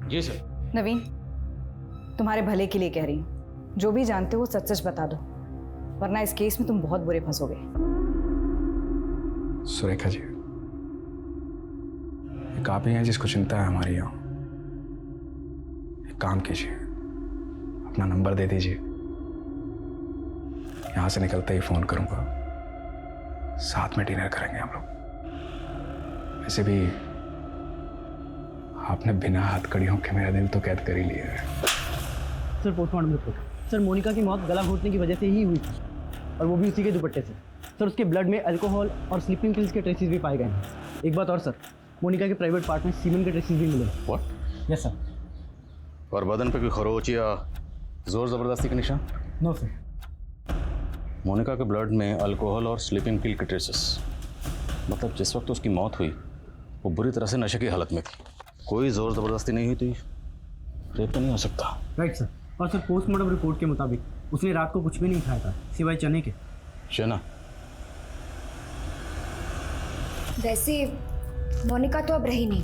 जी sir. नवीन, तुम्हारे भले के लिए कह रही हूँ, जो भी जानते हो सच सच बता दो, वरना इस केस में तुम बहुत बुरे फंसोगे। सुरेखा जी, एक आप ही हैं जिसको चिंता है हमारी यहाँ। एक काम कीजिए, अपना नंबर दे दीजिए, यहाँ से निकलते ही फोन करूंगा, साथ में डिनर करेंगे हम लोग। वैसे भी आपने बिना हथकड़ियों के मेरा दिल तो कैद कर ही लिया है। Sir postmortem report. Sir Monica की मौत गला घोटने की वजह से ही हुई थी, और वो भी उसी के दुपट्टे से। सर उसके ब्लड में अल्कोहल और स्लीपिंग पिल्स के ट्रेसेस भी पाए गए हैं। एक बात और सर, मोनिका के प्राइवेट पार्ट में सीमेन के ट्रेसेस भी मिले। व्हाट? Yes sir. और बदन पे कोई खरोच या जोर जबरदस्ती के निशान? No sir. मोनिका के ब्लड में अल्कोहल और स्लीपिंग पिल के ट्रेसेस, मतलब जिस वक्त उसकी मौत हुई वो बुरी तरह से नशे की हालत में थी। कोई जोर जबरदस्ती नहीं हुई थी, रेप तो नहीं हो सकता। Right sir. और सर पोस्टमार्टम रिपोर्ट के मुताबिक उसने रात को कुछ भी नहीं खाया था सिवाय चने के। चना? वैसे मोनिका तो अब रही नहीं,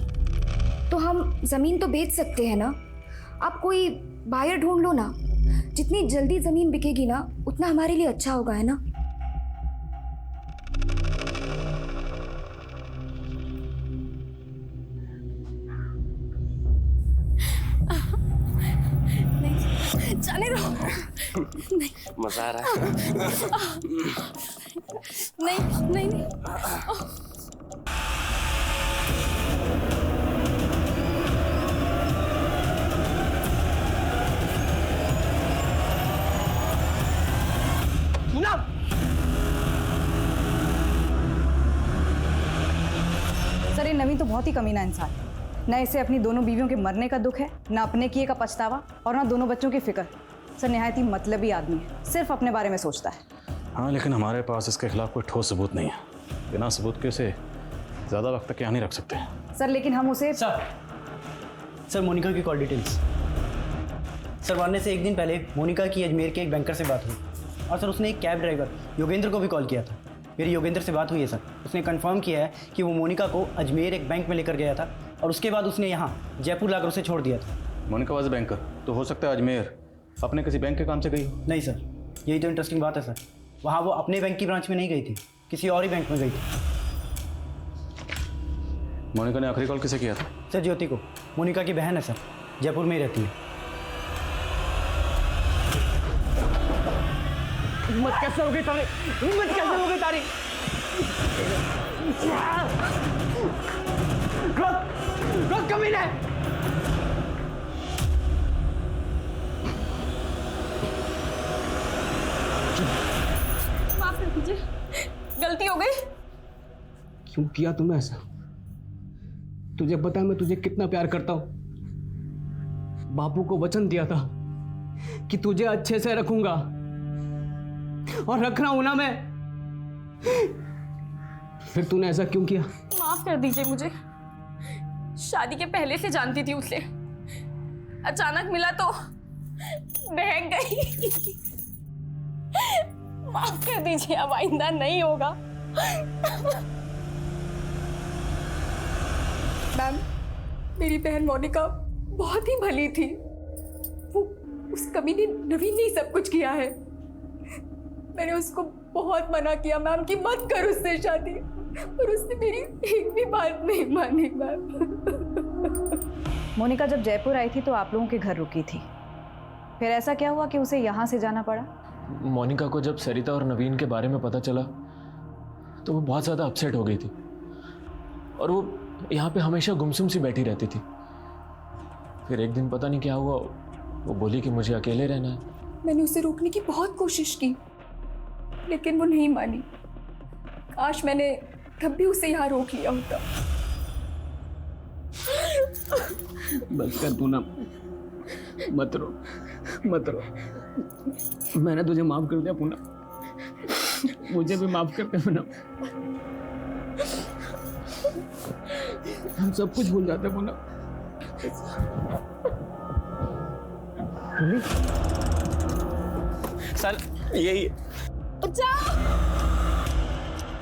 तो हम जमीन तो बेच सकते हैं ना। आप कोई बायर ढूंढ लो ना, जितनी जल्दी जमीन बिकेगी ना उतना हमारे लिए अच्छा होगा, है ना। जाने दो। नहीं, मजा आ रहा है। नहीं नहीं नहीं। सर ये नवीन तो बहुत ही कमीना इंसान है। न इसे अपनी दोनों बीवियों के मरने का दुख है, न अपने किए का पछतावा, और न दोनों बच्चों की फिक्र। सर निहायत ही मतलबी आदमी है, सिर्फ अपने बारे में सोचता है। हाँ, लेकिन हमारे पास इसके खिलाफ कोई ठोस सबूत नहीं है। बिना सबूत के उसे ज़्यादा वक्त तक यहाँ नहीं रख सकते। सर लेकिन हम उसे सर मोनिका की कॉल डिटेल्स। सर मरने से एक दिन पहले मोनिका की अजमेर के एक बैंकर से बात हुई, और सर उसने एक कैब ड्राइवर योगेंद्र को भी कॉल किया था। मेरी योगेंद्र से बात हुई है सर, उसने कंफर्म किया है कि वो मोनिका को अजमेर एक बैंक में लेकर गया था, और उसके बाद उसने यहाँ जयपुर लाकर उसे छोड़ दिया था। मोनिका वाज बैंकर, तो हो सकता है अजमेर अपने किसी बैंक के काम से गई हो। नहीं सर, यही तो इंटरेस्टिंग बात है सर। वहाँ वो अपने बैंक की ब्रांच में नहीं गई थी, किसी और ही बैंक में गई थी। मोनिका ने आखिरी कॉल किसे किया था? सर ज्योति को, मोनिका की बहन है सर, जयपुर में ही रहती है। हिम्मत कैसे हो गई तारी? हिम्मत कैसे हो गई तारी? रुक कमीने! माफ कर दीजिए, गलती हो गई। क्यों किया तूने ऐसा? तुझे पता है मैं तुझे कितना प्यार करता हूं। बापू को वचन दिया था कि तुझे अच्छे से रखूंगा, और रख रहा हूं ना मैं। फिर तूने ऐसा क्यों किया? माफ कर दीजिए मुझे। शादी के पहले से जानती थी उसे, अचानक मिला तो बहक गई। माफ कर दीजिए, अब आइंदा नहीं होगा। मैम, मेरी बहन मोनिका बहुत ही भली थी। वो उस कमीने नवीन ने सब कुछ किया है। मैंने उसको बहुत मना किया मैम कि मत कर उससे शादी, पर उसने मेरी एक भी बात नहीं मानी मैम। मोनिका जब जयपुर आई थी तो आप लोगों के घर रुकी थी, फिर ऐसा क्या हुआ कि उसे यहाँ से जाना पड़ा? मोनिका को जब सरिता और नवीन के बारे में पता चला तो वो बहुत ज़्यादा अपसेट हो गई थी, और वो यहाँ पे हमेशा गुमसुम सी बैठी रहती थी। फिर एक दिन पता नहीं क्या हुआ, वो बोली कि मुझे अकेले रहना है। मैंने उसे रोकने की बहुत कोशिश की, लेकिन वो नहीं मानी। काश मैंने तब भी उसे यहाँ रोक लिया होता। बस कर तू ना, मत रो मत रो। मैंने तुझे माफ कर दिया पूनम, मुझे भी माफ कर दे पूनम। हम सब कुछ भूल जाते हैं पूनम। सर यही बचाओ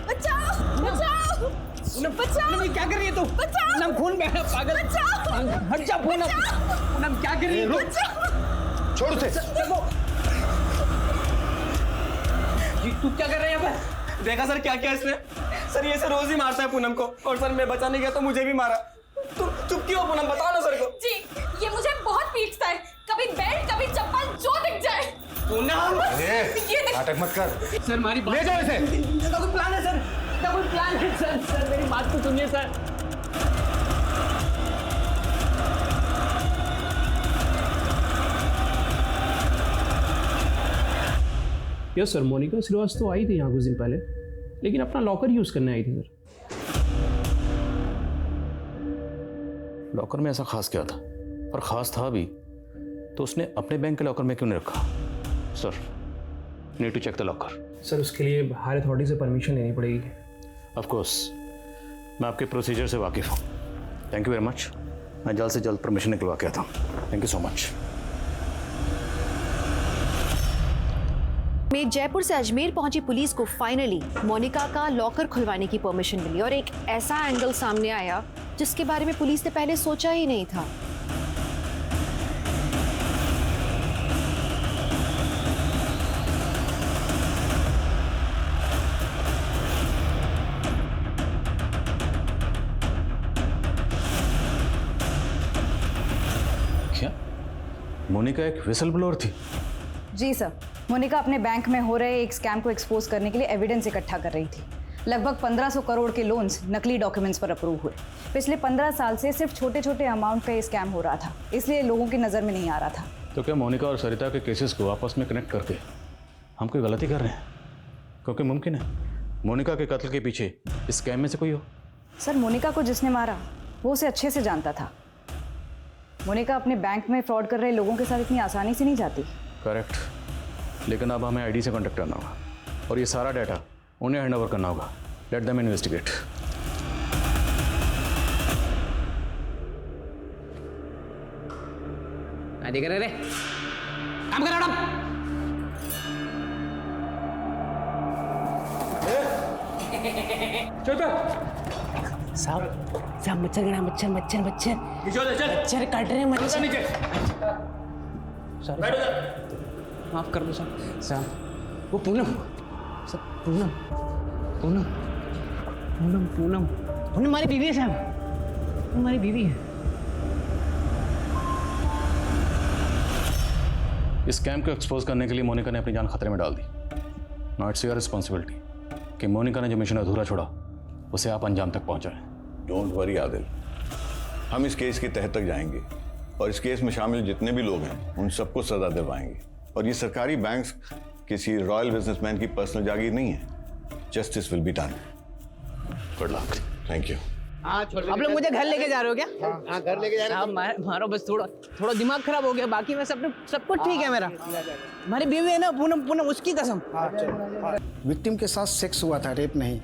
बचाओ बचाओ। पूनम ये क्या कर रही है तू? पूनम खून बह रहा पागल। हट जा पूनम। पूनम क्या कर रही है? छोड़ उसे। तू क्या कर रहा है यहाँ पे? देखा सर क्या किया इसने? सर ये सर रोज ही मारता है पूनम को, और सर मैं बचाने गया तो मुझे भी मारा। तुम चुप क्यों हो पूनम, बताओ ना सर को। जी ये मुझे बहुत पीटता है, कभी बेल्ट कभी चप्पल जो दिख जाए। पूनम ये देख नाटक मत कर। सर हमारी बात ले जाओ इसे। इसका कोई प्लान है सर? इसका कोई प्लान है सर? सर मेरी बात तो सुनिए sir. Yes sir, Monika Srivastava आई थी यहाँ कुछ दिन पहले, लेकिन अपना लॉकर यूज करने आई थी सर। लॉकर में ऐसा खास क्या था? और खास था भी तो उसने अपने बैंक के लॉकर में क्यों नहीं रखा? Sir, need to check the locker. Sir उसके लिए हायर अथॉरिटी से परमिशन लेनी पड़ेगी। ऑफ कोर्स, मैं आपके प्रोसीजर से वाकिफ़ हूँ। Thank you very much. मैं जल्द से जल्द परमिशन निकलवा के आता हूँ। Thank you so much. में जयपुर से अजमेर पहुंची पुलिस को फाइनली मोनिका का लॉकर खुलवाने की परमिशन मिली और एक ऐसा एंगल सामने आया जिसके बारे में पुलिस ने पहले सोचा ही नहीं था। क्या मोनिका एक विसल ब्लोअर थी? जी सर, मोनिका अपने बैंक में हो रहे एक स्कैम को एक्सपोज करने के लिए एविडेंस इकट्ठा कर रही थी। लगभग 1500 करोड़ के लोन्स नकली डॉक्यूमेंट्स पर अप्रूव हुए। पिछले 15 साल से सिर्फ छोटे छोटे अमाउंट का ये स्कैम हो रहा था, इसलिए लोगों की नज़र में नहीं आ रहा था। तो क्या मोनिका और सरिता के केसेस को आपस में कनेक्ट करके हम कोई गलती कर रहे हैं? क्योंकि मुमकिन है मोनिका के कत्ल के पीछे इस स्कैम में से कोई हो। सर, मोनिका को जिसने मारा वो उसे अच्छे से जानता था। मोनिका अपने बैंक में फ्रॉड कर रहे लोगों के साथ इतनी आसानी से नहीं जाती। करेक्ट, लेकिन अब हमें आईडी से कांटेक्ट करना होगा और ये सारा डाटा उन्हें हैंड ओवर करना होगा। Let them investigate. देख रहे रे, काम कर मैडम। साहब मच्छर गड़ा, मच्छर काट रहे हैं मच्छर। माफ कर दो साहब। वो पूनम, सब पूनम हमारी बीवी है साहब, हमारी बीवी है। इस स्कैम को एक्सपोज करने के लिए मोनिका ने अपनी जान खतरे में डाल दी। नाउ इट्स योर रिस्पॉन्सिबिलिटी कि मोनिका ने जो मिशन अधूरा छोड़ा उसे आप अंजाम तक पहुंचाएं। डोंट वरी आदिल, हम इस केस के तह तक जाएंगे और इस केस में शामिल जितने भी लोग हैं उन सबको सजा दिलवाएंगे। और ये सरकारी बैंक्स किसी रॉयल बिजनेसमैन की पर्सनल जागीर नहीं है। Justice will be done. Good luck. Thank you. आप लोग मुझे घर लेके जा रहे हो क्या? हाँ घर लेके जा रहे हैं। मारो बस थोड़ा दिमाग खराब हो गया, बाकी मैं सब कुछ ठीक है मेरा। हमारी बीवी है ना पूनम, उसकी कसम। विक्टिम के साथ सेक्स हुआ था, रेप नहीं।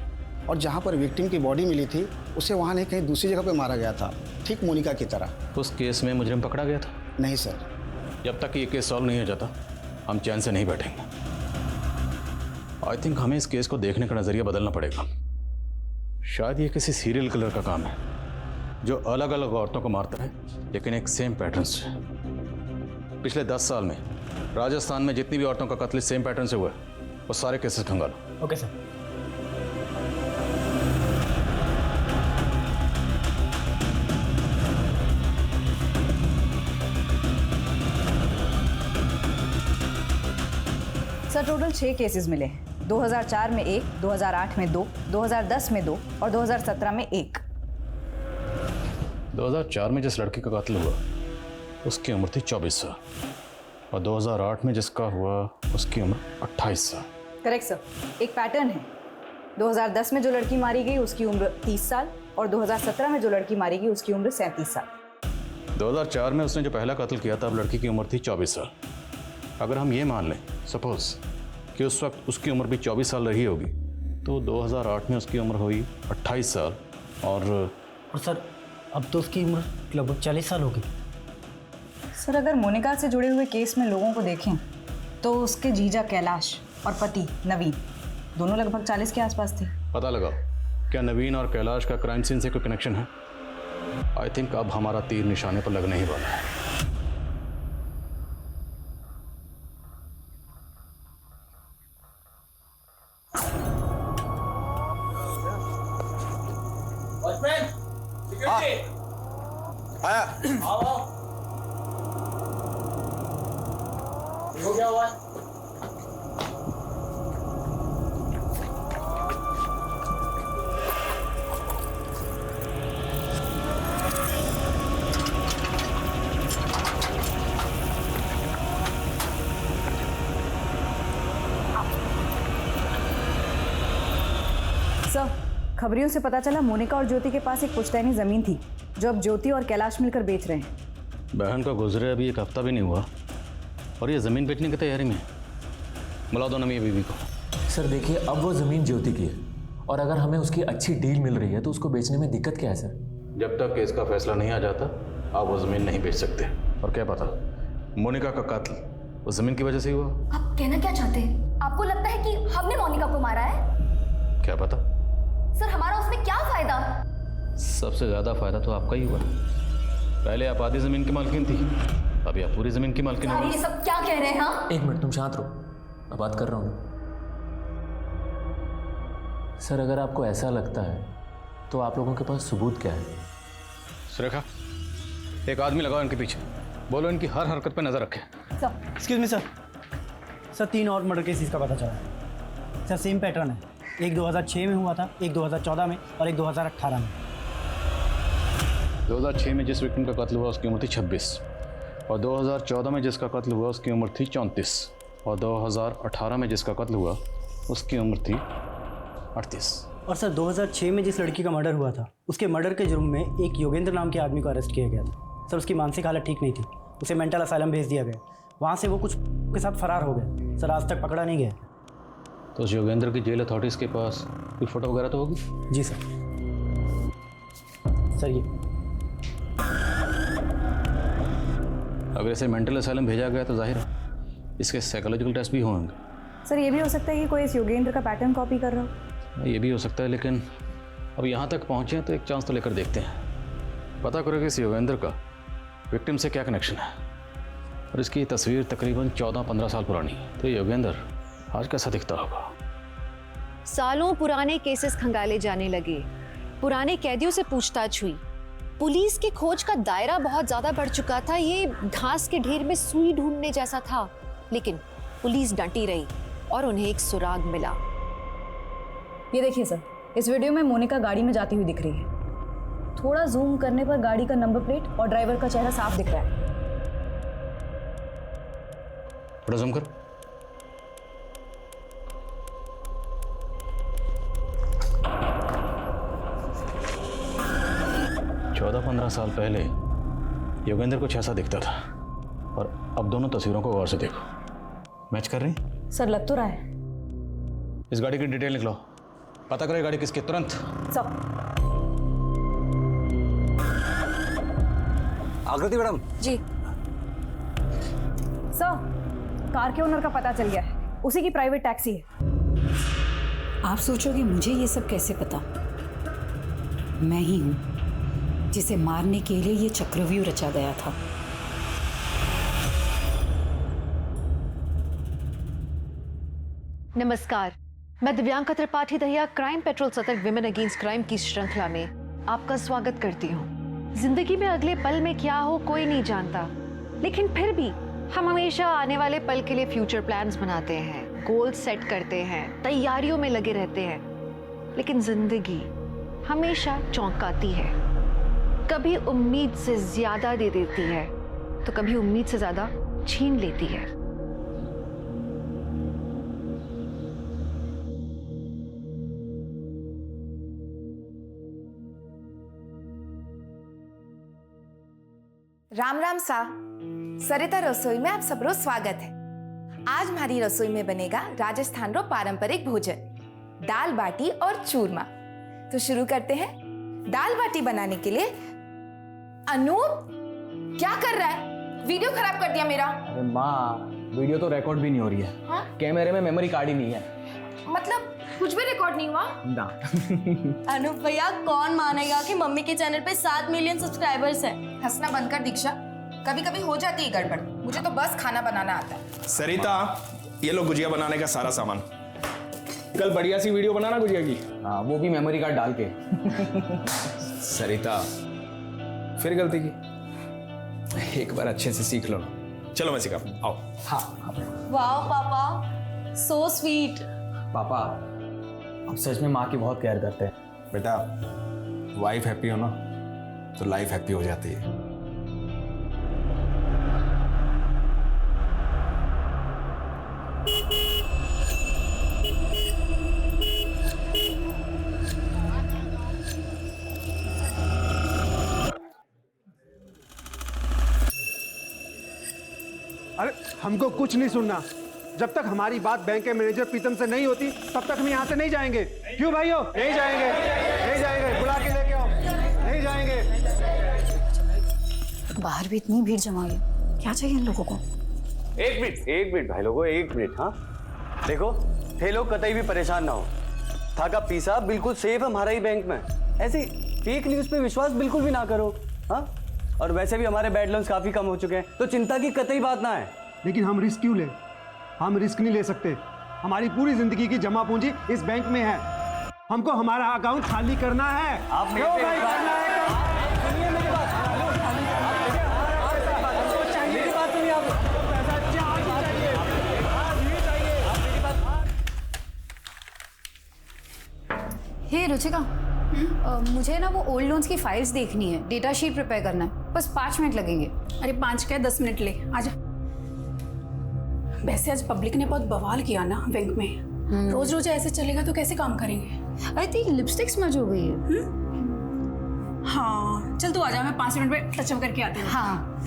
और जहाँ पर विक्टिम की बॉडी मिली थी उसे वहाँ नहीं कहीं दूसरी जगह पे मारा गया था, ठीक मोनिका की तरह। उस केस में मुजरिम पकड़ा गया था? नहीं सर। जब तक ये केस सॉल्व नहीं हो जाता हम चैन से नहीं बैठेंगे। आई थिंक हमें इस केस को देखने का नज़रिया बदलना पड़ेगा। शायद ये किसी सीरियल किलर का काम है जो अलग अलग औरतों को मारता है लेकिन एक सेम पैटर्न से। पिछले 10 साल में राजस्थान में जितनी भी औरतों का कत्ल सेम पैटर्न से हुआ है वो सारे केसेस खंगालो। Okay sir. Sir, total 6 cases मिले हैं। 2004 में 1, 2008 में 2, 2010 में 2 और 2017 में 1। 2004 में जिस लड़की का कत्ल हुआ उसकी उम्र थी 24 साल और 2008 में जिसका हुआ उसकी उम्र 28 साल। Correct sir. एक पैटर्न है। 2010 में जो लड़की मारी गई उसकी उम्र 30 साल और 2017 में जो लड़की मारी गई उसकी उम्र 37 साल। 2004 में उसने जो पहला कत्ल किया था अब लड़की की उम्र थी 24 साल। अगर हम ये मान लें सपोज कि उस वक्त उसकी उम्र भी 24 साल रही होगी तो 2008 में उसकी उम्र हुई 28 साल और सर अब तो उसकी उम्र लगभग 40 साल हो गई। सर, अगर मोनिका से जुड़े हुए केस में लोगों को देखें तो उसके जीजा कैलाश और पति नवीन दोनों लगभग 40 के आसपास थे। पता लगाओ क्या नवीन और कैलाश का क्राइम सीन से कोई कनेक्शन है? आई थिंक अब हमारा तीर निशाने पर लगने ही वाला है। सर, खबरियों से पता चला मोनिका और ज्योति के पास एक पुश्तैनी जमीन थी जो अब ज्योति और कैलाश मिलकर बेच रहे हैं। बहन का गुजरे अभी एक हफ्ता भी नहीं हुआ और ये ज़मीन बेचने की तैयारी में। बुला दो नमी बीवी को। सर देखिए, अब वो ज़मीन ज्योति की है और अगर हमें उसकी अच्छी डील मिल रही है तो उसको बेचने में दिक्कत क्या है सर? जब तक केस का फैसला नहीं आ जाता आप वो ज़मीन नहीं बेच सकते। और क्या पता मोनिका का कत्ल उस ज़मीन की वजह से ही हुआ। आप कहना क्या चाहते हैं? आपको लगता है कि हमने मोनिका को मारा है? क्या पता। सर, हमारा उसमें क्या फायदा? सबसे ज़्यादा फायदा तो आपका ही हुआ। पहले आप आधी ज़मीन की मालकिन थी, अभी आप पूरी ज़मीन की मालकिन यार, हो। ये सब क्या कह रहे हैं? हाँ, एक मिनट, तुम शांत रहो, मैं बात कर रहा हूँ। सर अगर आपको ऐसा लगता है तो आप लोगों के पास सबूत क्या है? सुरेखा, एक आदमी लगाओ इनके पीछे, बोलो इनकी हर हरकत पे नजर रखे। Excuse me sir. सर 3 और मर्डर केसेस का पता चला। सर सेम पैटर्न है, एक 2006 में हुआ था, एक 2014 में और एक 2018 में। 2006 में जिस विक्टिम का कत्ल हुआ उसकी उम्र थी 26 और 2014 में जिसका कत्ल हुआ उसकी उम्र थी 34 और 2018 में जिसका कत्ल हुआ उसकी उम्र थी 38। और सर 2006 में जिस लड़की का मर्डर हुआ था उसके मर्डर के जुर्म में एक योगेंद्र नाम के आदमी को अरेस्ट किया गया था। सर उसकी मानसिक हालत ठीक नहीं थी, उसे मेंटल असाइलम भेज दिया गया। वहाँ से वो कुछ के साथ फरार हो गया। सर आज तक पकड़ा नहीं गया। तो उस योगेंद्र की जेल अथॉरिटीज़ के पास कोई फोटो वगैरह तो होगी? जी सर। सर ये अगर इसे मेंटल असाइलम भेजा गया तो जाहिर है इसके साइकोलॉजिकल टेस्ट भी होंगे। सर, ये भी हो सकता है कि कोई इस योगेंद्र का पैटर्न कॉपी कर रहा हो। ये भी हो सकता है, लेकिन अब यहाँ तक पहुँचे तो एक चांस तो लेकर देखते हैं। पता करो कि इस योगेंद्र का विक्टिम से क्या कनेक्शन है। और इसकी तस्वीर तकरीबन 14-15 साल पुरानी है, तो योगेंद्र आज कैसा दिखता होगा। सालों पुराने केसेस खंगाले जाने लगे, पुराने कैदियों से पूछताछ हुई, पुलिस की खोज का दायरा बहुत ज्यादा बढ़ चुका था। ये घास के ढेर में सुई ढूंढने जैसा था, लेकिन पुलिस डटी रही और उन्हें एक सुराग मिला। ये देखिए सर, इस वीडियो में मोनिका गाड़ी में जाती हुई दिख रही है। थोड़ा जूम करने पर गाड़ी का नंबर प्लेट और ड्राइवर का चेहरा साफ दिख रहा है। थोड़ा जूम करो। चौदह 15 साल पहले योगेंद्र कुछ ऐसा दिखता था और अब दोनों तस्वीरों को गौर से देखो। मैच कर रही? सर लग तो रहा है। इस गाड़ी की डिटेल निकलो, पता करो ये गाड़ी किसकी, तुरंत। सब आकृति मैडम। जी सर, कार के ओनर का पता चल गया है, उसी की प्राइवेट टैक्सी है। आप सोचोगे मुझे ये सब कैसे पता? मैं ही हूं जिसे मारने के लिए ये चक्रव्यूह रचा गया था। नमस्कार, मैं दिव्यांका त्रिपाठी दहिया क्राइम पेट्रोल सतर्क विमेन अगेंस्ट क्राइम की श्रृंखला में आपका स्वागत करती हूँ। जिंदगी में अगले पल में क्या हो कोई नहीं जानता, लेकिन फिर भी हम हमेशा आने वाले पल के लिए फ्यूचर प्लान्स बनाते हैं, गोल सेट करते हैं, तैयारियों में लगे रहते हैं। लेकिन जिंदगी हमेशा चौंकाती है, कभी उम्मीद से ज्यादा दे देती है तो कभी उम्मीद से ज्यादा छीन लेती है। राम राम सा। सरिता रसोई में आप सबरो स्वागत है। आज हमारी रसोई में बनेगा राजस्थान रो पारंपरिक भोजन, दाल बाटी और चूरमा। तो शुरू करते हैं। दाल बाटी बनाने के लिए अनूप क्या कर रहा है? वीडियो खराब कर दिया मेरा। अरे माँ, वीडियो तो रिकॉर्ड भी नहीं हो रही है। हाँ? कैमरे में मेमोरी कार्ड ही नहीं है। मतलब कुछ भी रिकॉर्ड नहीं हुआ ना। अनूप भैया, कौन मानेगा कि मम्मी के चैनल पे 7 मिलियन सब्सक्राइबर्स हैं। हंसना बंद कर दीक्षा, कभी कभी हो जाती है गड़बड़। मुझे तो बस खाना बनाना आता है। सरिता, ये लो गुजिया बनाने का सारा सामान। कल बढ़िया सी वीडियो बनाना गुजिया की। हाँ, वो भी मेमोरी कार्ड डाल के। सरिता, फिर गलती की। एक बार अच्छे से सीख लो ना। चलो मैं सिखा, आओ। हाँ। वाह पापा, सो स्वीट। पापा, आप सच में माँ की बहुत केयर करते हैं। बेटा, वाइफ हैप्पी हो ना तो लाइफ हैप्पी हो जाती है। अरे हमको कुछ नहीं सुनना। जब तक हमारी बात बैंक के मैनेजर प्रीतम से नहीं होती तब तक हम यहाँ से नहीं जाएंगे। क्यों भाइयों? नहीं जाएंगे, नहीं जाएंगे। बुला के लेके आओ। नहीं जाएंगे। बाहर भी इतनी भीड़ जमा है, क्या चाहिए इन लोगों को? एक मिनट भाई लोगों, एक मिनट। हाँ देखो, ये लोग कतई भी परेशान ना हो। थाका पीसा बिल्कुल सेफ है हमारा ही बैंक में। ऐसी फेक न्यूज़ पे विश्वास बिल्कुल भी ना करो। हाँ, और वैसे भी हमारे बैड लोन्स काफी कम हो चुके हैं, तो चिंता की कतई बात ना है। लेकिन हम रिस्क क्यों लें? हम रिस्क नहीं ले सकते। हमारी पूरी जिंदगी की जमा पूंजी इस बैंक में है। हमको हमारा अकाउंट खाली करना है। आप क्यों भाई करना है? सुनिए मेरी बात। मेरी बात सुनिए आप। हे रुचिका, मुझे ना वो ओल्ड लोन्स की फाइल्स देखनी है, डेटा शीट प्रिपेयर करना है। बस 5 मिनट लगेंगे। अरे 5 क्या 10 मिनट ले, आजा। वैसे आज पब्लिक ने बहुत बवाल किया ना बैंक में। रोज रोज ऐसे चलेगा तो कैसे काम करेंगे? आई थिंक लिपस्टिक स्मज हो गई है। हाँ चल तू आजा, मैं 5 मिनट में टचअप करके आती हूँ। हाँ।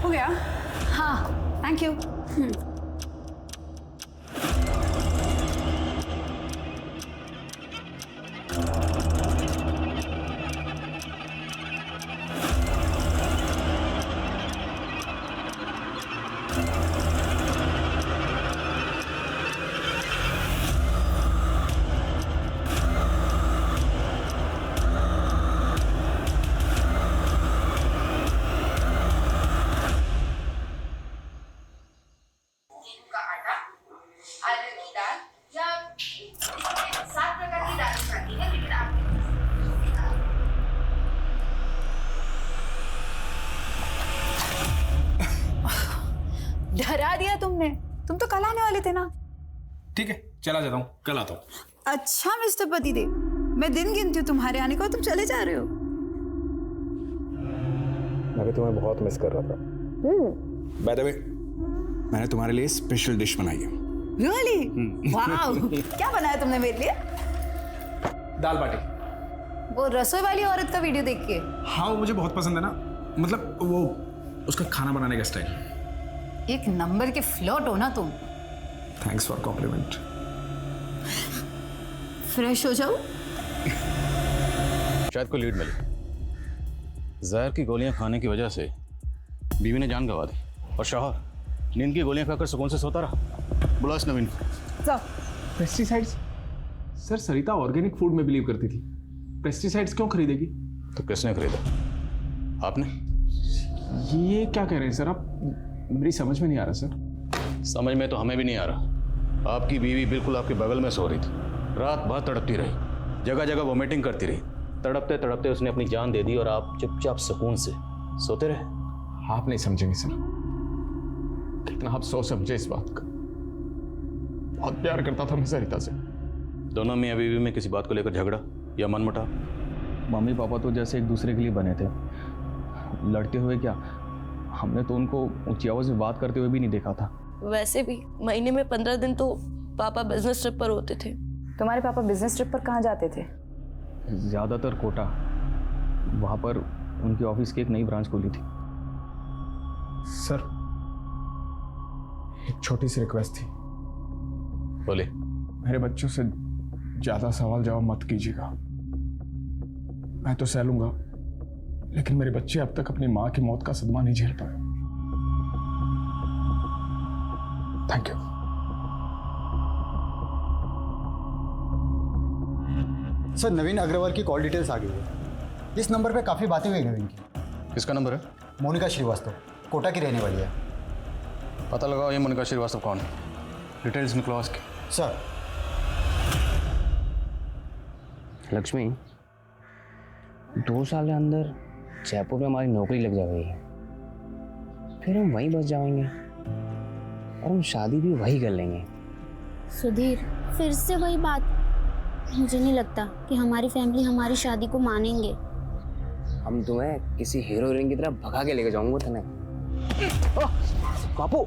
हो गया? हाँ, थैंक यू। डरा दिया तुमने। तुम तो कल आने वाले थे ना। ठीक है, चला जाता हूँ, कल आता हूँ। अच्छा मिस्टर पतिदेव, मैं दिन गिनती हूँ तुम्हारे आने को, तुम चले जा रहे हो। मैं भी तुम्हें बहुत मिस कर रहा था। बाय द वे, मैंने तुम्हारे लिए स्पेशल डिश बनाई है। रियली? वाओ, क्या बनाया तुमने मेरे लिए? दाल बाटी। वो रसोई वाली औरत का वीडियो देख के? हाँ, वो मुझे बहुत पसंद है ना। मतलब वो उसका खाना बनाने का स्टाइल। एक नंबर के फ्लर्ट हो ना तुम। Thanks for complement. फ्रेश हो जाओ। शायद कोई लीड मिली। जहर की गोलियां खाने की वजह से बीवी ने जान गंवा दी और शौहर नींद की गोलियां खाकर सुकून से सोता रहा। बुला इस नवीन को। पेस्टिसाइड्स? सर, सरिता ऑर्गेनिक फूड में बिलीव करती थी। पेस्टिसाइड्स क्यों खरीदेगी? तो किसने खरीदा? आपने? ये क्या कह रहे हैं सर आप? मेरी समझ में नहीं आ रहा सर। समझ में तो हमें भी नहीं आ रहा। आपकी बीवी बिल्कुल आपके बगल में सो रही थी, रात भर तड़पती रही, जगह जगह वोमिटिंग करती रही। तड़पते तड़पते उसने अपनी जान दे दी और आप चुपचाप सुकून से सोते रहे। आप नहीं समझेंगे सर, कितना आप सोच समझे इस बात का। बहुत प्यार करता था मैं सरिता से। दोनों मियां बीवी में किसी बात को लेकर झगड़ा या मनमुटाव? मम्मी पापा तो जैसे एक दूसरे के लिए बने थे, लड़ते हुए क्या, हमने तो उनको ऊंची आवाज में बात करते हुए भी नहीं देखा था। वैसे भी महीने में 15 दिन तो पापा बिजनेस ट्रिप पर होते थे। तुम्हारे पापा बिजनेस ट्रिप पर कहाँ जाते थे? ज़्यादातर कोटा, वहाँ पर उनकी ऑफिस की एक नई ब्रांच खुली थी। सर, एक छोटी सी रिक्वेस्ट थी। बोले। मेरे बच्चों से ज़्यादा सवाल जवाब मत कीजिएगा। मैं तो सह लूंगा, लेकिन मेरे बच्चे अब तक अपनी माँ की मौत का सदमा नहीं झेल पाए। Thank you. सर, नवीन अग्रवाल की कॉल डिटेल्स आ गई है। इस नंबर पे काफ़ी बातें हुई नवीन की। किसका नंबर है? मोनिका श्रीवास्तव, कोटा की रहने वाली है। पता लगाओ ये मोनिका श्रीवास्तव कौन है। डिटेल्स निकलो उसके। सर। लक्ष्मी, 2 साल के अंदर जयपुर में हमारी नौकरी लग जाएगी, फिर हम वहीं बस जाएंगे और हम शादी भी वहीं कर लेंगे। सुधीर, फिर से वही बात। मुझे नहीं लगता कि हमारी फैमिली हमारी शादी को मानेंगे। हम तुम्हें किसी हीरो हीरोइन की तरह भगा के लेके जाऊंगा तुम्हें। बापू,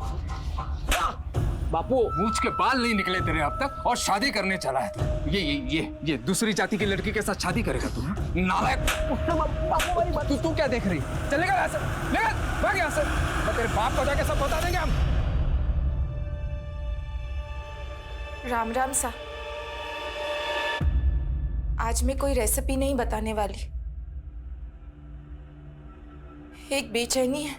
बापू, मूंछ के बाल नहीं निकले तेरे अब तक और शादी करने चला है तू। ये दूसरी जाति की लड़की के साथ शादी करेगा तू? नालायक। बापू वाली बात तू क्या देख रही? चलेगा यहाँ से, लेगा भाग यहाँ से। मैं तेरे बाप को जाके सब बता देंगे हम। राम राम सा। आज मैं कोई रेसिपी नहीं बताने वाली। एक बेचैनी है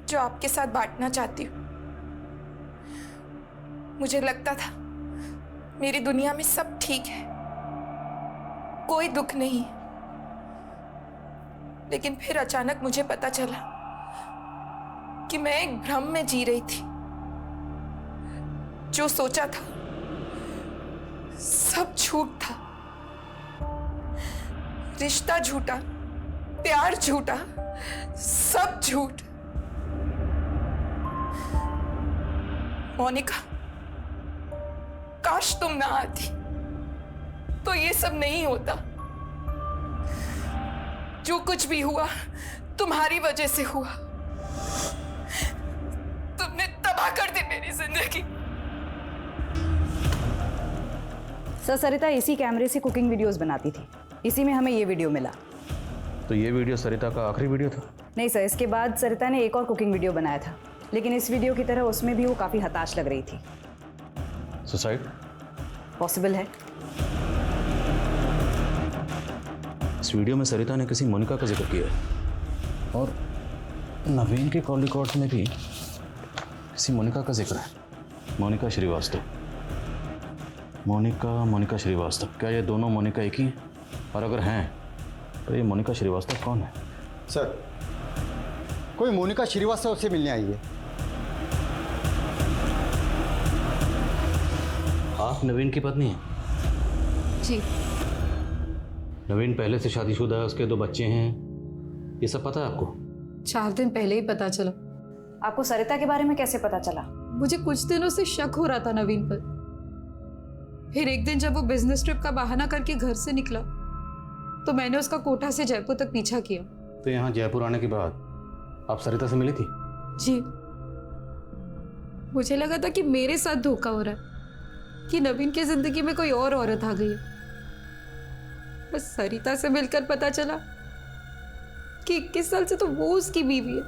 जो आपके साथ बांटना चाहती हूँ। मुझे लगता था मेरी दुनिया में सब ठीक है, कोई दुख नहीं, लेकिन फिर अचानक मुझे पता चला कि मैं एक भ्रम में जी रही थी। जो सोचा था सब झूठ था। रिश्ता झूठा, प्यार झूठा, सब झूठ। मोनिका, काश तुम ना आती तो ये सब नहीं होता। जो कुछ भी हुआ तुम्हारी वजह से हुआ। तुमने तबाह कर दी मेरी जिंदगी। सरिता इसी कैमरे से कुकिंग वीडियोस बनाती थी, इसी में हमें ये वीडियो मिला। तो ये वीडियो सरिता का आखिरी वीडियो था? नहीं सर, इसके बाद सरिता ने एक और कुकिंग वीडियो बनाया था, लेकिन इस वीडियो की तरह उसमें भी वो काफ़ी हताश लग रही थी। सुसाइड पॉसिबल है। इस वीडियो में सरिता ने किसी मोनिका का जिक्र किया है और नवीन के कॉल रिकॉर्ड्स में भी किसी मोनिका का जिक्र है। मोनिका श्रीवास्तव। मोनिका श्रीवास्तव। क्या ये दोनों मोनिका एक ही हैं? और अगर हैं तो ये मोनिका श्रीवास्तव कौन है? सर, कोई मोनिका श्रीवास्तव से मिलने आई है। आप नवीन की पत्नी हैं? जी। नवीन पहले से शादीशुदा है, उसके 2 बच्चे हैं, ये सब पता है आपको? 4 दिन पहले ही पता चला। आपको सरिता के बारे में कैसे पता चला? मुझे कुछ दिनों से शक हो रहा था नवीन पर। फिर एक दिन जब वो बिजनेस ट्रिप का बहाना करके घर से निकला तो मैंने उसका कोटा से जयपुर तक पीछा किया। तो यहाँ जयपुर आने के बाद आप सरिता से मिली थी? जी। मुझे लगा था कि मेरे साथ धोखा हो रहा है, कि नवीन की जिंदगी में कोई और औरत आ गई है। बस सरिता से मिलकर पता चला कि 21 साल से तो वो उसकी बीवी है,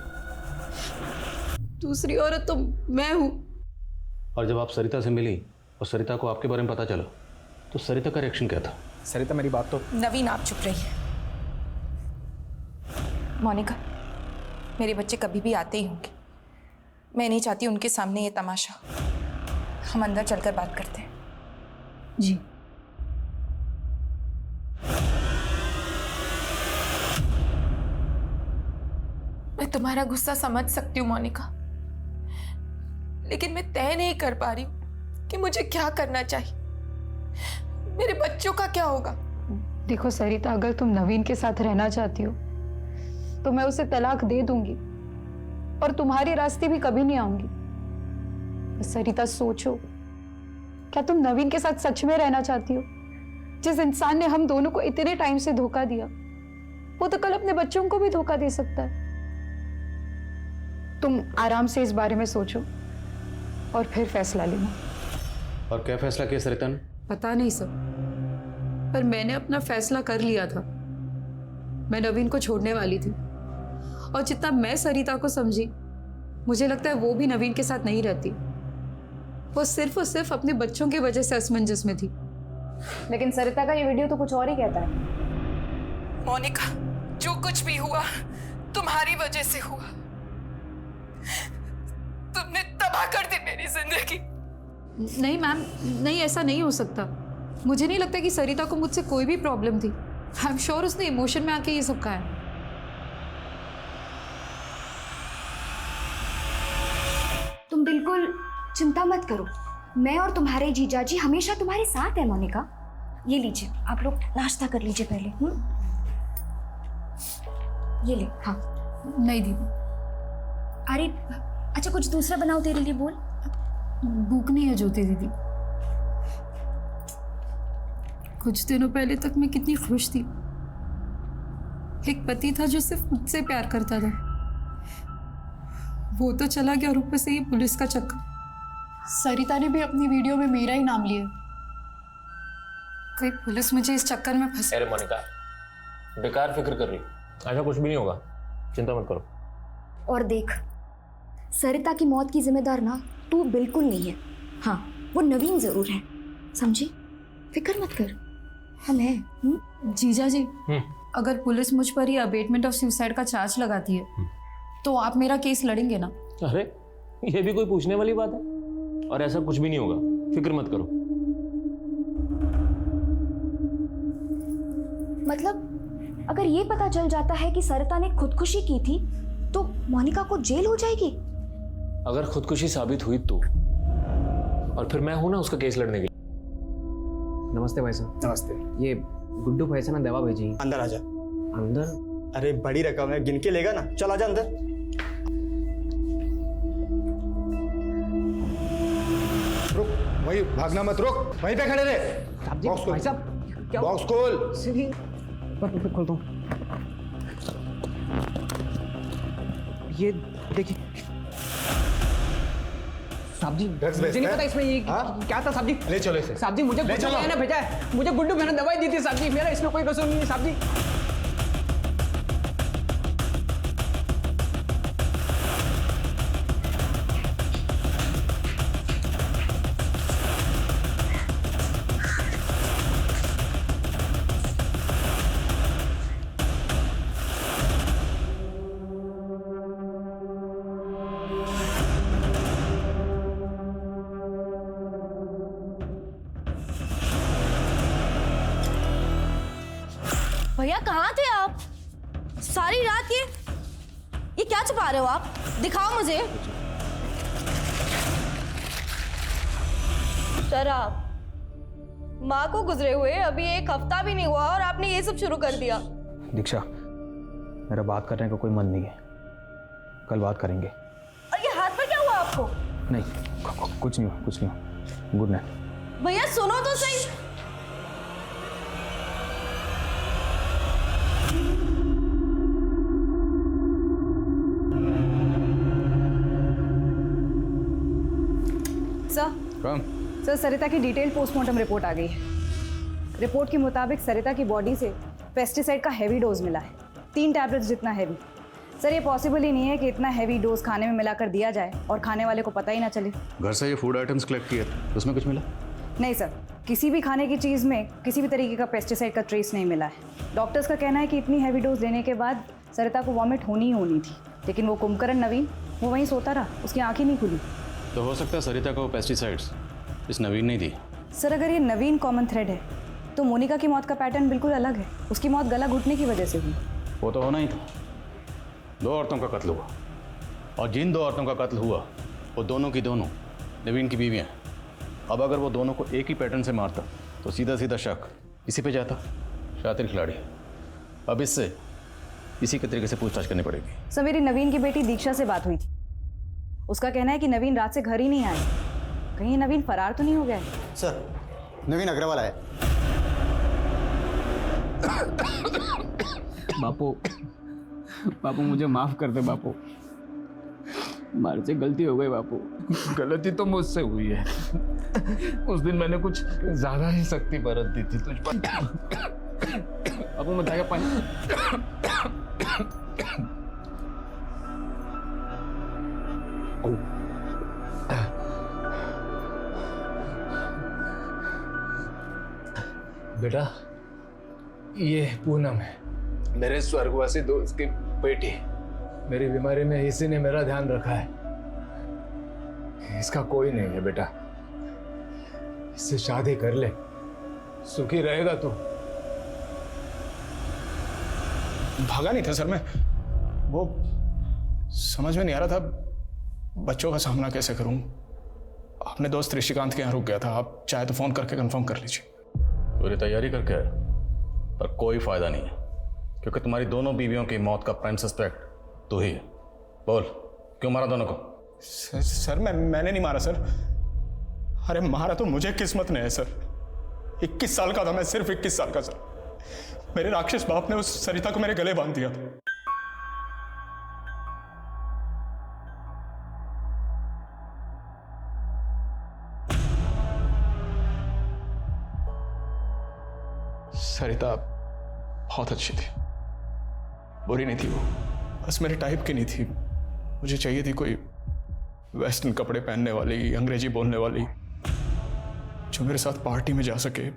दूसरी औरत तो मैं हूं। और जब आप सरिता से मिली और सरिता को आपके बारे में पता चला तो सरिता का रिएक्शन क्या था? सरिता, मेरी बात तो। नवीन, आप चुप रहिए। मोनिका, मेरे बच्चे कभी भी आते ही होंगे। मैं नहीं चाहती उनके सामने ये तमाशा। हम अंदर चलकर बात करते हैं। जी। मैं तुम्हारा गुस्सा समझ सकती हूँ मोनिका, लेकिन मैं तय नहीं कर पा रही हूँ कि मुझे क्या करना चाहिए। मेरे बच्चों का क्या होगा? देखो सरिता, अगर तुम नवीन के साथ रहना चाहती हो तो मैं उसे तलाक दे दूंगी और तुम्हारे रास्ते भी कभी नहीं आऊंगी। सरिता सोचो, क्या तुम नवीन के साथ सच में रहना चाहती हो? जिस इंसान ने हम दोनों को इतने टाइम से धोखा दिया, वो तो कल अपने बच्चों को भी धोखा दे सकता है। तुम आराम से इस बारे में सोचो और फिर फैसला लेना। और क्या फैसला किया सरिता ने? पता नहीं सर, पर मैंने अपना फैसला कर लिया था। मैं नवीन को छोड़ने वाली थी, और जितना मैं सरिता को समझी, मुझे लगता है वो भी नवीन के साथ नहीं रहती। वो सिर्फ और सिर्फ अपने बच्चों की वजह से असमंजस में थी। लेकिन सरिता का ये वीडियो तो कुछ और ही कहता है। मोनिका, जो कुछ भी हुआ तुम्हारी वजह से हुआ। तुमने तबाह कर दी मेरी जिंदगी। नहीं मैम, नहीं, ऐसा नहीं हो सकता। मुझे नहीं लगता कि सरिता को मुझसे कोई भी प्रॉब्लम थी। आई एम श्योर उसने इमोशन में आके ये सब कहा है। तुम बिल्कुल चिंता मत करो, मैं और तुम्हारे जीजा जी हमेशा तुम्हारे साथ है मोनिका। ये लीजिए, आप लोग नाश्ता कर लीजिए पहले। ये ले। हाँ नहीं दीदी। अरे अच्छा, कुछ दूसरा बनाओ तेरे लिए। बोल। भूख नहीं है ज्योति दीदी। कुछ दिनों पहले तक मैं कितनी खुश थी। एक पति था जो सिर्फ मुझसे प्यार करता था, वो तो चला गया, और ऊपर से ये पुलिस का चक्कर। सरिता ने भी अपनी वीडियो में मेरा ही नाम लिया। कोई पुलिस मुझे इस चक्कर में फंसा। अरे मोनिका, बेकार फिक्र कर रही, ऐसा कुछ भी नहीं होगा, चिंता मत करो। और देख, सरिता की मौत की जिम्मेदार ना तू बिल्कुल नहीं है। हाँ, वो नवीन जरूर है, समझी? फिक्र मत कर, हम हैं। जीजा जी, अगर पुलिस मुझ पर ही अबेटमेंट ऑफ सुसाइड का चार्ज लगाती है तो आप मेरा केस लड़ेंगे ना? अरे ये भी कोई पूछने वाली बात है? और ऐसा कुछ भी नहीं होगा, फिक्र मत करो। मतलब अगर ये पता चल जाता है कि सरिता ने खुदकुशी की थी तो मोनिका को जेल हो जाएगी? अगर खुदकुशी साबित हुई तो, और फिर मैं हूं ना उसका केस लड़ने के लिए। नमस्ते भाई साहब। नमस्ते। ये गुड्डू भाई से ना दवा भेजी। अंदर आजा। अंदर? अरे बड़ी रकम है, गिन के लेगा ना। चल आजा अंदर। रुक, वही भागना मत, रुक वहीं पे खड़े रहे। बॉक्स खोल। भाई साहब क्या? बॉक्स खोल। खोलता हूँ। ये देखिए साहब जी, मुझे नहीं पता इसमें ये क्या था साहब जी। ले चलो इसे। साहब जी, मुझे गुड्डू भैया ने भेजा है। मुझे गुड्डू भैया ने दवाई दी थी साहब जी, मेरा इसमें कोई कसूर नहीं है साहब जी। भैया कहाँ थे आप सारी रात? ये क्या छुपा रहे हो आप? दिखाओ मुझे। शराब। माँ को गुजरे हुए अभी 1 हफ्ता भी नहीं हुआ और आपने ये सब शुरू कर दिया। दीक्षा, मेरा बात करने का कोई मन नहीं है, कल बात करेंगे। और ये हाथ पर क्या हुआ आपको? नहीं, कुछ नहीं हुआ, कुछ नहीं हुआ। Good night. भैया सुनो तो सही। सर, सरिता की डिटेल्ड पोस्टमार्टम रिपोर्ट आ गई है। रिपोर्ट के मुताबिक सरिता की बॉडी से पेस्टिसाइड का हैवी डोज मिला है, 3 टैबलेट्स जितना हैवी। सर, ये पॉसिबल ही नहीं है कि इतना हैवी डोज खाने में मिलाकर दिया जाए और खाने वाले को पता ही ना चले। घर से ये फूड आइटम्स कलेक्ट किए थे, उसमें कुछ मिला? नहीं सर, किसी भी खाने की चीज़ में किसी भी तरीके का पेस्टिसाइड का ट्रेस नहीं मिला है। डॉक्टर्स का कहना है कि इतनी हैवी डोज लेने के बाद सरिता को वॉमिट होनी ही होनी थी, लेकिन वो कुंभकर्ण नवीन वो वहीं सोता रहा, उसकी आँख ही नहीं खुली। तो हो सकता है सरिता को पेस्टिसाइड्स इस नवीन ने दी। सर, अगर ये नवीन कॉमन थ्रेड है तो मोनिका की मौत का पैटर्न बिल्कुल अलग है। उसकी मौत गला घुटने की वजह से हुई। वो तो होना ही था। 2 औरतों का कत्ल हुआ, और जिन 2 औरतों का कत्ल हुआ वो दोनों की दोनों नवीन की बीवियाँ हैं। अब अगर वो दोनों को एक ही पैटर्न से मारता तो सीधा सीधा शक इसी पे जाता। शातिर खिलाड़ी। अब इससे इसी के तरीके से पूछताछ करनी पड़ेगी। सर, मेरी नवीन की बेटी दीक्षा से बात हुई थी। उसका कहना है कि नवीन रात से घर ही नहीं आया। कहीं नवीन फरार तो नहीं हो गया है? सर, नवीन अग्रवाल आया। बापू, बापू मुझे माफ कर दे बापू, हमारे से गलती हो गई बापू। गलती तो मुझसे हुई है। उस दिन मैंने कुछ ज्यादा ही सख्ती बरत दी थी तुझ पर। बापू मैं जाएगा पानी। बेटा, ये पूनम है, मेरे स्वर्गवासी दोस्त की बेटी। मेरी बीमारी में इसी ने मेरा ध्यान रखा है। इसका कोई नहीं है बेटा, इससे शादी कर ले, सुखी रहेगा तू। भागा नहीं था सर मैं, वो समझ में नहीं आ रहा था बच्चों का सामना कैसे करूं। अपने दोस्त ऋषिकांत के यहाँ रुक गया था, आप चाहे तो फोन करके कंफर्म कर लीजिए। पूरी तैयारी करके आया, पर कोई फायदा नहीं है, क्योंकि तुम्हारी दोनों बीवियों की मौत का प्राइम सस्पेक्ट तू ही है। बोल, क्यों मारा दोनों को? सर मैंने नहीं मारा सर। अरे मारा तो मुझे किस्मत ने है सर। 21 साल का था मैं, सिर्फ 21 साल का सर। मेरे राक्षस बाप ने उस सरिता को मेरे गले बांध दिया था। सरिता बहुत अच्छी थी, बुरी नहीं थी वो, बस मेरे टाइप की नहीं थी। मुझे चाहिए थी कोई वेस्टर्न कपड़े पहनने वाली, अंग्रेजी बोलने वाली, जो मेरे साथ पार्टी में जा सके,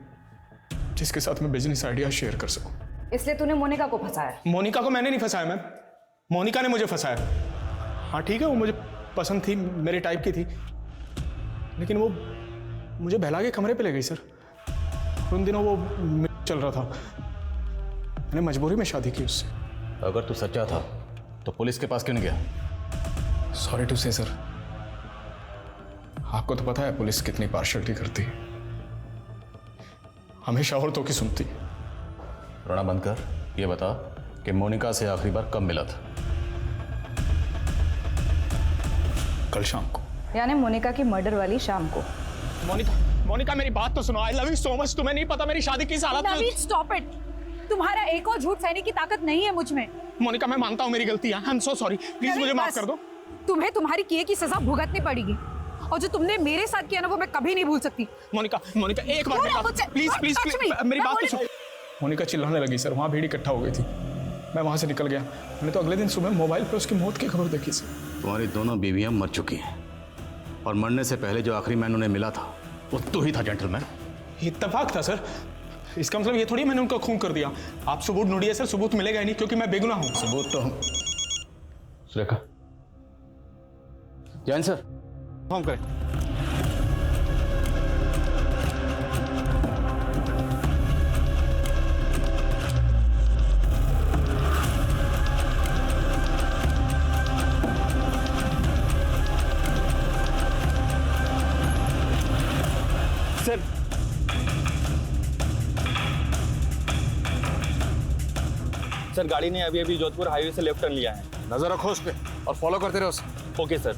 जिसके साथ मैं बिजनेस आइडिया शेयर कर सकूं। इसलिए तूने मोनिका को फंसाया? मोनिका को मैंने नहीं फंसाया मैम, मोनिका ने मुझे फंसाया। हाँ ठीक है, वो मुझे पसंद थी, मेरे टाइप की थी, लेकिन वो मुझे बहला के कमरे पे ले गई सर। उन दिनों वो चल रहा था, मैंने मजबूरी में शादी की उससे। अगर तू सच्चा था तो पुलिस के पास क्यों नहीं गया? सॉरी टू से सर, आपको तो पता है पुलिस कितनी पार्शलिटी करती है, हमेशा औरतों की सुनती। रोना बंद कर, ये बता कि मोनिका से आखिरी बार कब मिला था? कल शाम को। यानी मोनिका की मर्डर वाली शाम को। मोनिका मेरी बात तो सुनो। I love you so much. तुम्हें नहीं पता मेरी शादी किस हालत में। नवीन स्टॉप इट, तुम्हारा एक और झूठ सहने की ताकत नहीं है मुझ में। मोनिका मैं मानता हूँ मेरी गलती है, I am so sorry, please मुझे माफ कर दो। तुम्हें तुम्हारी किए की सजा भुगतनी पड़ेगी, और जो तुमने मेरे साथ किया ना वो मैं कभी नहीं भूल सकती। मोनिका एक बार प्लीज प्लीज मेरी बात तो सुनो। मोनिका चिल्लाने लगी सर, वहाँ भीड़ इकट्ठा हो गई थी, मैं वहाँ से निकल गया। मैंने तो अगले दिन सुबह मोबाइल पे उसकी मौत की खबर देखी सर। तुम्हारी दोनों बीवियां मर चुकी हैं, और मरने से पहले जो आखिरी मैन उन्हें मिला था वो तू ही था जेंटलमैन। इत्तेफाक था सर, इसका मतलब ये थोड़ी मैंने उनका खून कर दिया। आप सबूत ढूंढिए सर, सबूत मिलेगा ही नहीं, क्योंकि मैं बेगुनाह हूँ। सबूत तो हम सुरेखा जैन सर फोन करें। सर गाड़ी ने अभी अभी जोधपुर हाईवे से लेफ्ट टर्न लिया है। नजर रखो उस पे और फॉलो करते रहो उसे। Okay sir.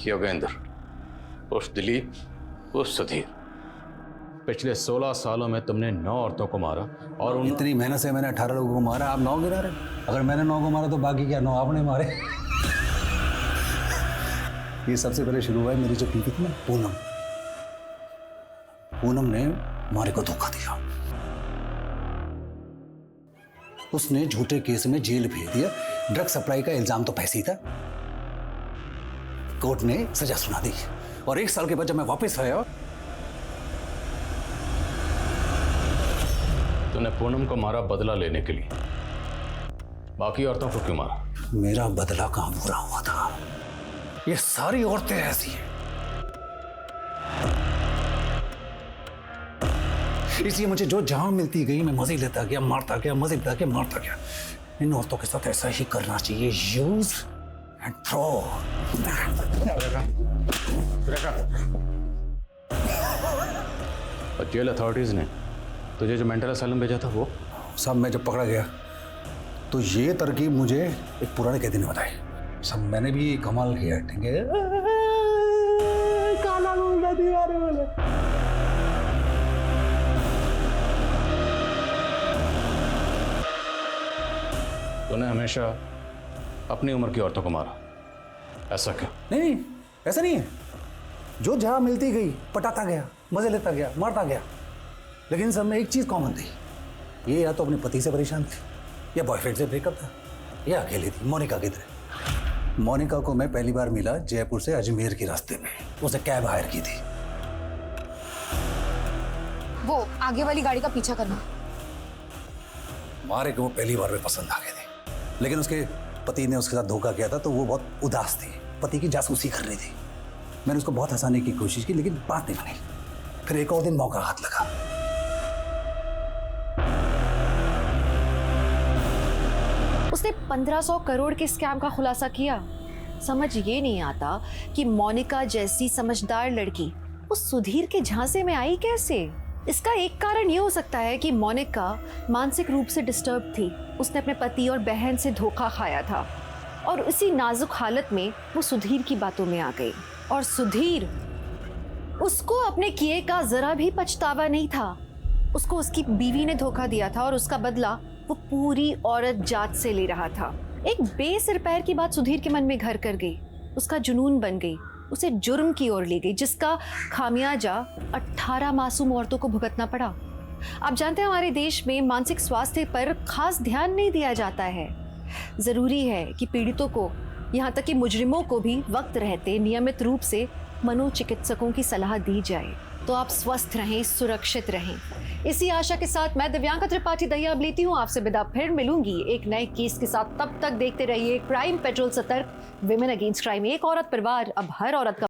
योगेंद्र, उस दिलीप, उस सुधीर, पिछले 16 सालों में तुमने 9 औरतों को मारा और इतनी मेहनत से मैंने 18 लोगों को मारा, आप 9 गिरा रहे। अगर मैंने 9 को मारा तो बाकी क्या 9 आपने मारे। ये सबसे पहले शुरू हुआ है मेरी जो बीवी थी ना पूनम। पूनम ने मारे को धोखा दिया, उसने झूठे केस में जेल भेज दिया। ड्रग सप्लाई का इल्जाम तो पैसे ही था। कोर्ट ने सजा सुना दी, और 1 साल के बाद जब मैं वापस आया तूने पूनम को मारा बदला लेने के लिए, बाकी औरतों को क्यों मारा? मेरा बदला कहाँ पूरा हुआ था? ये सारी औरतें ऐसी हैं, इसलिए मुझे जो जहां मिलती गई मैं मजे लेता गया, मारता गया, मजे लेता गया, मारता गया। इन औरतों के साथ ऐसा ही करना चाहिए, यूज एंड थ्रो। और जेल अथॉरिटीज ने तुझे जो मेंटल असाइलम भेजा था वो? सब मैं जब पकड़ा गया तो ये तरकीब मुझे एक पुराने कैदी ने बताई। सब मैंने भी कमाल किया, ठीक है? काला मुंडा दीवार वाले। तूने हमेशा अपनी उम्र की औरतों को मारा, ऐसा क्या? नहीं, ऐसा नहीं है। जो जहां मिलती गई पटाता गया, मजे लेता गया, मारता गया, लेकिन सब में एक चीज कॉमन थी। ये या तो अपने पति से परेशान थी, या बॉयफ्रेंड से ब्रेकअप था, या अकेली थी। मोनिका किधर है? मोनिका को मैं पहली बार मिला जयपुर से अजमेर के रास्ते में। उसे कैब हायर की थी। वो आगे वाली गाड़ी का पीछा करना। मारे को वो पहली बार में पसंद आ गए थे, लेकिन उसके पति ने उसके साथ धोखा किया था तो वो बहुत उदास थी, पति की जासूसी कर रही थी। मैंने उसको बहुत हंसाने की कोशिश की, लेकिन बात नहीं बनी। फिर एक और दिन मौका हाथ लगा। उसने 1500 करोड़ के स्कैम का खुलासा किया। समझ ये नहीं आता कि मोनिका जैसी समझदार लड़की उस सुधीर के झांसे में आई कैसे। इसका एक कारण ये हो सकता है कि मोनिका मानसिक रूप से डिस्टर्ब थी। उसने अपने पति और बहन से धोखा खाया था और इसी नाजुक हालत में वो सुधीर की बातों में आ गई। और सुधीर, उसको अपने किए का जरा भी पछतावा नहीं था। उसको उसकी बीवी ने धोखा दिया था और उसका बदला वो पूरी औरत जात से ले रहा था। एक बेसिर पैर की बात सुधीर के मन में घर कर गई, उसका जुनून बन गई, उसे जुर्म की ओर ले गई, जिसका खामियाजा 18 मासूम औरतों को भुगतना पड़ा। आप जानते हैं हमारे देश में मानसिक स्वास्थ्य पर खास ध्यान नहीं दिया जाता है। जरूरी है कि पीड़ितों को, यहाँ तक कि मुजरिमों को भी वक्त रहते नियमित रूप से मनोचिकित्सकों की सलाह दी जाए। तो आप स्वस्थ रहें, सुरक्षित रहें। इसी आशा के साथ मैं दिव्यांका त्रिपाठी दहिया अब लेती हूँ आपसे विदा। फिर मिलूंगी एक नए केस के साथ। तब तक देखते रहिए क्राइम पेट्रोल, सतर्क, विमेन अगेंस्ट क्राइम। एक औरत परिवार, अब हर औरत का